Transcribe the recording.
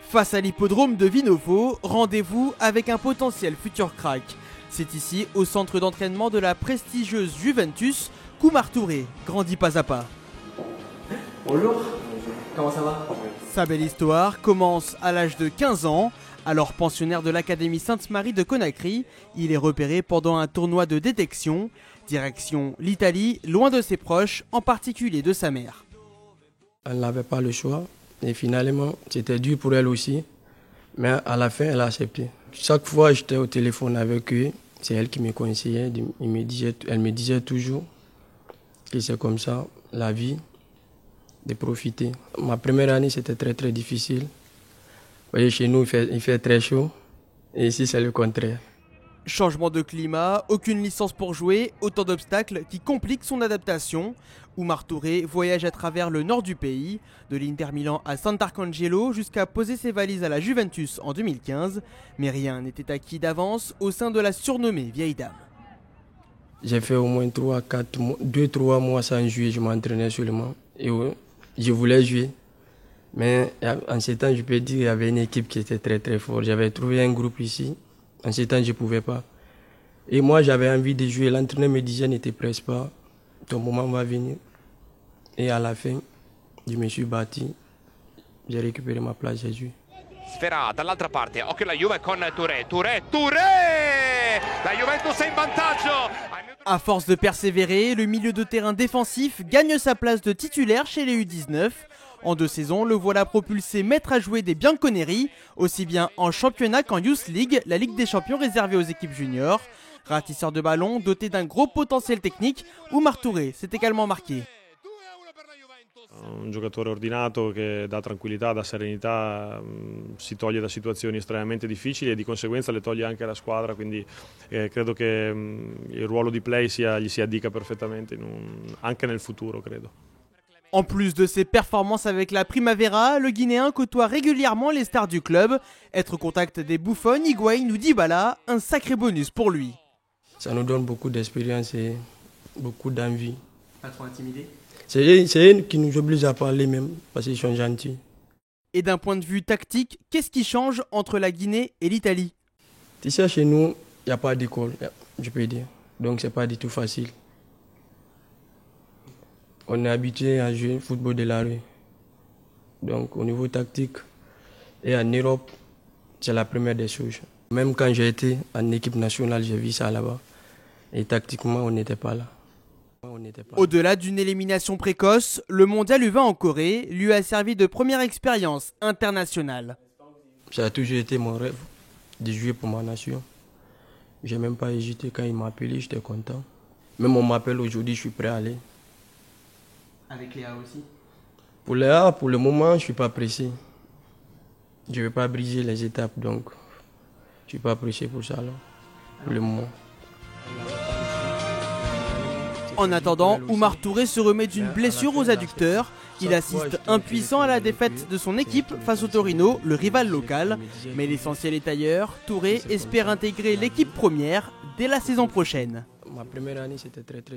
Face à l'hippodrome de Vinovo, rendez-vous avec un potentiel futur crack. C'est ici, au centre d'entraînement de la prestigieuse Juventus, qu'Oumar Touré grandit pas à pas. Bonjour, comment ça va? Sa belle histoire commence à l'âge de 15 ans. Alors pensionnaire de l'Académie Sainte-Marie de Conakry, il est repéré pendant un tournoi de détection. Direction l'Italie, loin de ses proches, en particulier de sa mère. Elle n'avait pas le choix et finalement c'était dur pour elle aussi. Mais à la fin, elle a accepté. Chaque fois j'étais au téléphone avec eux, c'est elle qui me conseillait. Elle me disait toujours que c'est comme ça, la vie, de profiter. Ma première année, c'était très difficile. Vous voyez, chez nous, il fait très chaud. Et ici, c'est le contraire. Changement de climat, aucune licence pour jouer, autant d'obstacles qui compliquent son adaptation. Oumar Touré voyage à travers le nord du pays, de l'Inter Milan à Sant'Arcangelo jusqu'à poser ses valises à la Juventus en 2015. Mais rien n'était acquis d'avance au sein de la surnommée vieille dame. J'ai fait au moins 2-3 mois sans jouer, je m'entraînais seulement. Et je voulais jouer. Mais en ce temps, je peux dire qu'il y avait une équipe qui était très forte. J'avais trouvé un groupe ici. En ce temps, je ne pouvais pas. Et moi, j'avais envie de jouer. L'entraîneur me disait, ne te presse pas. Ton moment va venir. Et à la fin, je me suis battu. J'ai récupéré ma place, j'ai joué. Sfera dall'altra parte, occhio la Juve con Touré! La Juventus è in vantaggio! À force de persévérer, le milieu de terrain défensif gagne sa place de titulaire chez les U19. En 2 saisons, le voilà propulsé maître à jouer des Bianconeri, aussi bien en championnat qu'en Youth League, la Ligue des Champions réservée aux équipes juniors. Ratisseur de ballon, doté d'un gros potentiel technique, Oumar Touré s'est également marqué. Un giocatore ordinato che dà tranquillità, dà serenità, si toglie da situazioni estremamente difficili e di conseguenza le toglie anche alla squadra, quindi credo che il ruolo di play gli si addica perfettamente anche nel futuro, credo. En plus de ses performances avec la Primavera, le Guinéen côtoie régulièrement les stars du club. Être au contact des Buffon, Higuaín ou Dybala, un sacré bonus pour lui. Ça nous donne beaucoup d'expérience et beaucoup d'envie. Pas trop intimidé? C'est eux qui nous obligent à parler même, parce qu'ils sont gentils. Et d'un point de vue tactique, qu'est-ce qui change entre la Guinée et l'Italie? Tu sais, chez nous, il n'y a pas d'école, je peux dire. Donc c'est pas du tout facile. On est habitué à jouer au football de la rue. Donc au niveau tactique, et en Europe, c'est la première des choses. Même quand j'ai été en équipe nationale, j'ai vu ça là-bas. Et tactiquement, on n'était pas là. Au-delà d'une élimination précoce, le mondial U20 en Corée lui a servi de première expérience internationale. Ça a toujours été mon rêve de jouer pour ma nation. Je n'ai même pas hésité quand il m'a appelé, j'étais content. Même on m'appelle aujourd'hui, je suis prêt à aller. Avec Léa aussi? Pour Léa, pour le moment, je ne suis pas pressé. Je ne vais pas briser les étapes, donc je ne suis pas pressé pour ça, là, pour le moment. En attendant, Oumar Touré se remet d'une blessure aux adducteurs. Il assiste impuissant à la défaite de son équipe face au Torino, le rival local. Mais l'essentiel est ailleurs. Touré espère intégrer l'équipe première dès la saison prochaine. Ma première année, c'était très difficile.